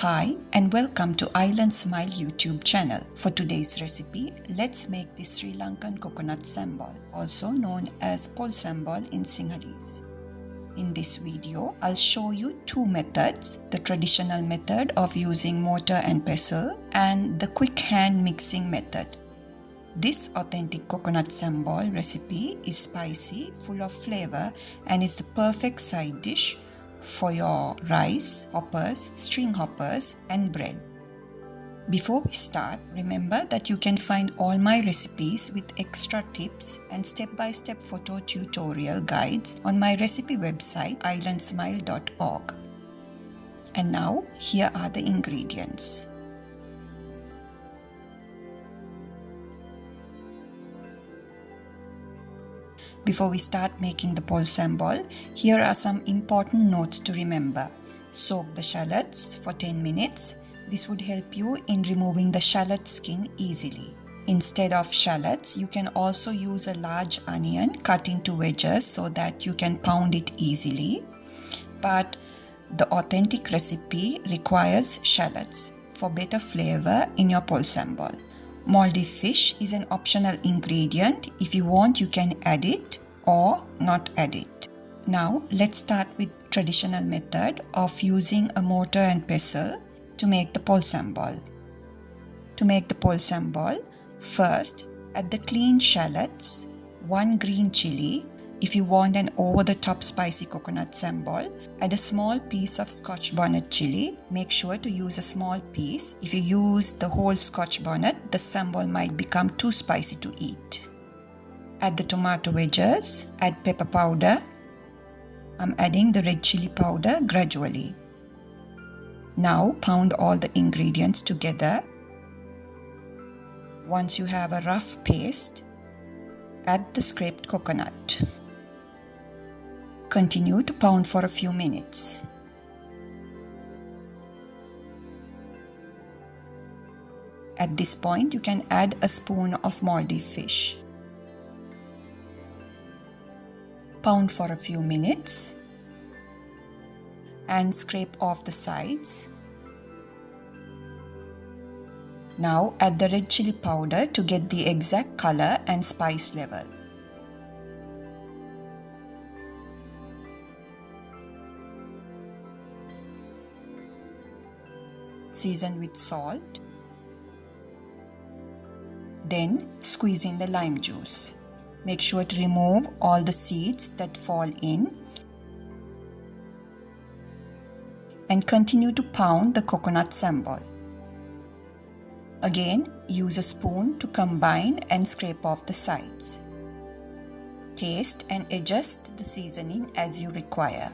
Hi and welcome to Island Smile YouTube channel. For today's recipe, let's make the Sri Lankan coconut sambol, also known as pol sambol in Sinhalese. In this video, I'll show you two methods, the traditional method of using mortar and pestle and the quick hand mixing method. This authentic coconut sambol recipe is spicy, full of flavor and is the perfect side dish for your rice, hoppers, string hoppers and bread. Before we start, remember that you can find all my recipes with extra tips and step-by-step photo tutorial guides on my recipe website islandsmile.org. And now, here are the ingredients. Before we start making the pol sambol, here are some important notes to remember. Soak the shallots for 10 minutes. This would help you in removing the shallot skin easily. Instead of shallots, you can also use a large onion cut into wedges so that you can pound it easily. But the authentic recipe requires shallots for better flavor in your pol sambol. Maldive fish is an optional ingredient. If you want, you can add it or not add it. Now, let's start with traditional method of using a mortar and pestle to make the pol sambol. To make the pol sambol, first add the cleaned shallots, 1 green chilli. If you want an over-the-top spicy coconut sambol, add a small piece of Scotch bonnet chilli. Make sure to use a small piece. If you use the whole Scotch bonnet, the sambol might become too spicy to eat. Add the tomato wedges, add pepper powder. I'm adding the red chilli powder gradually. Now pound all the ingredients together. Once you have a rough paste, add the scraped coconut. Continue to pound for a few minutes. At this point, you can add a spoon of Maldive fish. Pound for a few minutes and scrape off the sides. Now add the red chilli powder to get the exact color and spice level. Season with salt. Then squeeze in the lime juice. Make sure to remove all the seeds that fall in. And continue to pound the coconut sambol. Again, use a spoon to combine and scrape off the sides. Taste and adjust the seasoning as you require.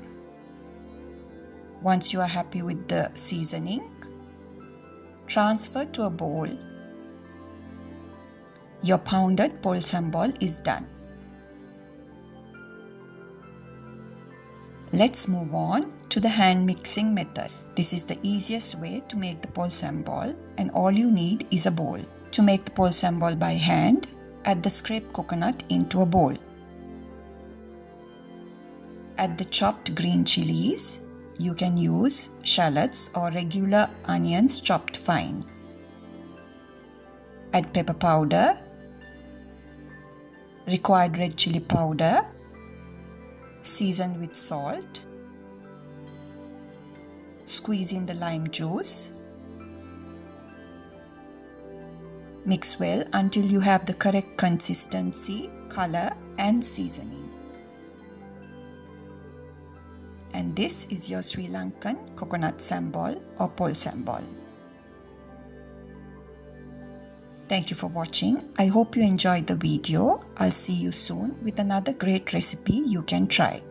Once you are happy with the seasoning, transfer to a bowl. Your pounded pol sambol is done. Let's move on to the hand mixing method. This is the easiest way to make the pol sambol, and all you need is a bowl. To make the pol sambol by hand, add the scraped coconut into a bowl. Add the chopped green chillies. You can use shallots or regular onions chopped fine. Add pepper powder, required red chilli powder, season with salt, squeeze in the lime juice. Mix well until you have the correct consistency, color and seasoning. And this is your Sri Lankan coconut sambol or pol sambol. Thank you for watching. I hope you enjoyed the video. I'll see you soon with another great recipe you can try.